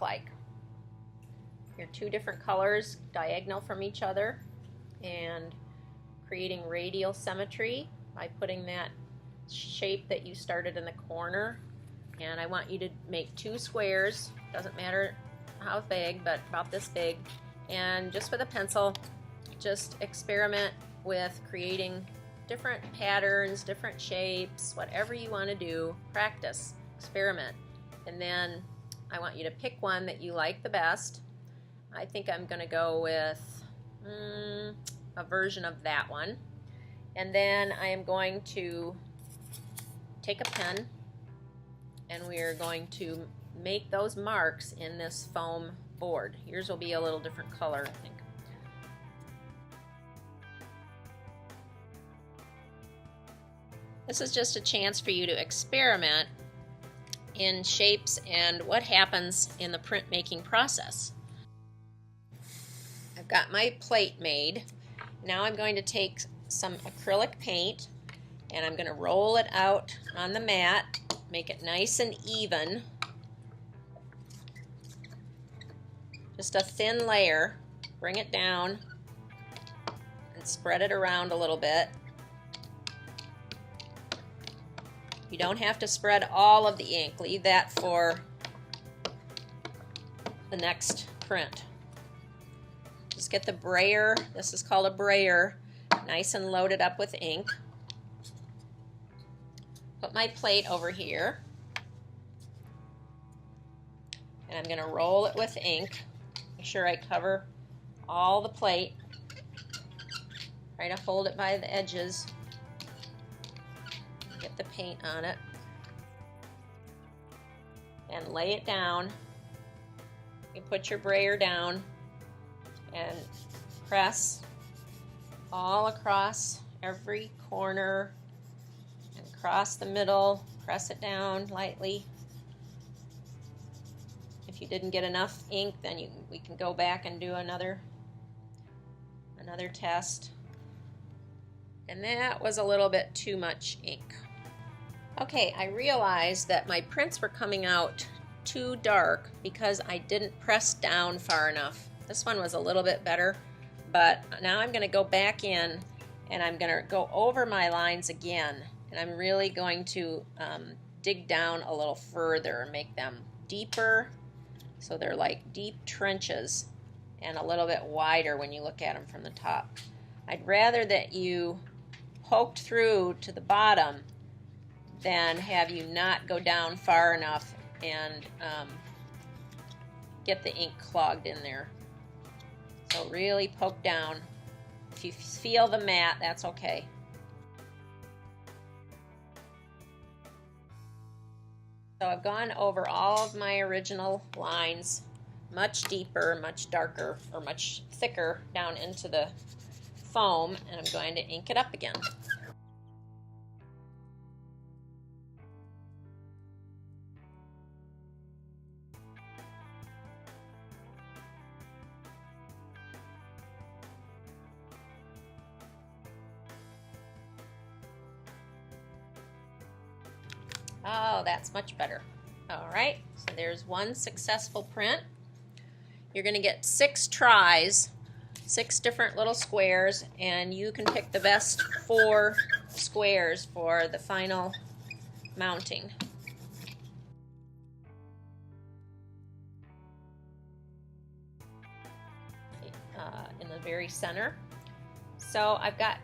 like. Your two different colors diagonal from each other and creating radial symmetry by putting that shape that you started in the corner. And I want you to make two squares, doesn't matter how big, but about this big. And just with a pencil, just experiment with creating different patterns, different shapes, whatever you want to do. Practice, experiment. And then I want you to pick one that you like the best. I think I'm going to go with a version of that one. And then I am going to take a pen and we are going to make those marks in this foam board. Yours will be a little different color, I think. This is just a chance for you to experiment in shapes and what happens in the printmaking process. I've got my plate made. Now I'm going to take some acrylic paint and I'm going to roll it out on the mat, make it nice and even. Just a thin layer. Bring it down and spread it around a little bit. You don't have to spread all of the ink. Leave that for the next print. Just get the brayer, this is called a brayer, nice and loaded up with ink. Put my plate over here. And I'm going to roll it with ink. Make sure I cover all the plate. Try to hold it by the edges. Get the paint on it. And lay it down. You put your brayer down and press all across every corner and across the middle. Press it down lightly. If you didn't get enough ink, then we can go back and do another test. And that was a little bit too much ink. Okay, I realized that my prints were coming out too dark because I didn't press down far enough. This one was a little bit better, but now I'm going to go back in and I'm going to go over my lines again, and I'm really going to dig down a little further and make them deeper so they're like deep trenches and a little bit wider when you look at them from the top. I'd rather that you poked through to the bottom than have you not go down far enough and get the ink clogged in there. So really poke down. If you feel the mat, that's okay. So I've gone over all of my original lines, much deeper, much darker, or much thicker down into the foam, and I'm going to ink it up again. Oh, that's much better. All right, so there's one successful print. You're going to get 6 tries, 6 different little squares, and you can pick the best 4 squares for the final mounting. In the very center. So I've got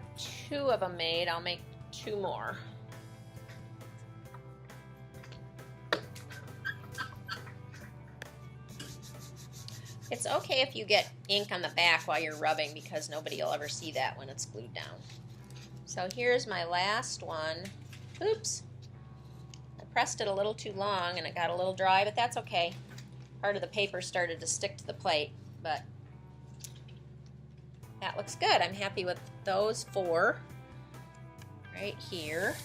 2 of them made. I'll make 2 more. It's okay if you get ink on the back while you're rubbing because nobody will ever see that when it's glued down. So here's my last one. Oops. I pressed it a little too long and it got a little dry, but that's okay. Part of the paper started to stick to the plate, but that looks good. I'm happy with those 4 right here.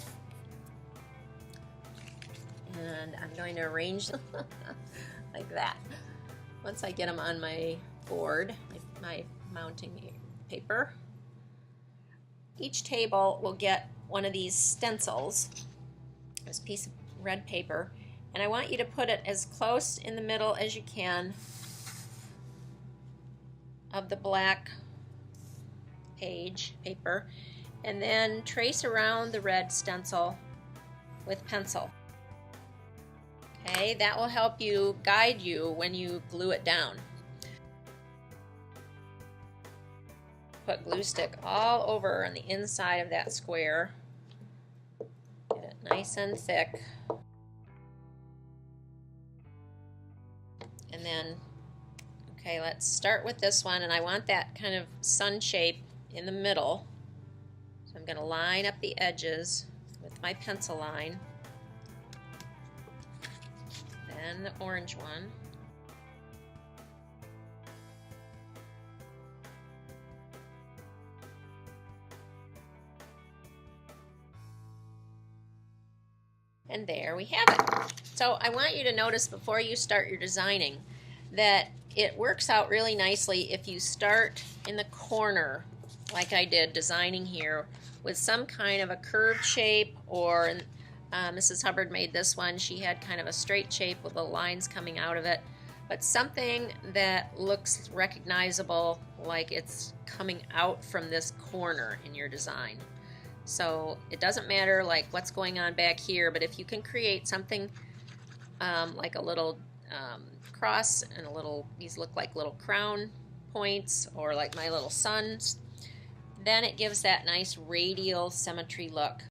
And I'm going to arrange them like that. Once I get them on my board, my mounting paper, each table will get one of these stencils, this piece of red paper, And I want you to put it as close in the middle as you can of the black paper, and then trace around the red stencil with pencil. Okay, that will help you, guide you when you glue it down. Put glue stick all over on the inside of that square. Get it nice and thick. And then, okay, let's start with this one, and I want that kind of sun shape in the middle. So I'm going to line up the edges with my pencil line. Then the orange one. And there we have it. So I want you to notice before you start your designing that it works out really nicely if you start in the corner like I did designing here with some kind of a curved shape, or Mrs. Hubbard made this one. She had kind of a straight shape with the lines coming out of it, but something that looks recognizable, like it's coming out from this corner in your design. So it doesn't matter like what's going on back here, but if you can create something like a little cross and these look like little crown points, or like my little suns, then it gives that nice radial symmetry look.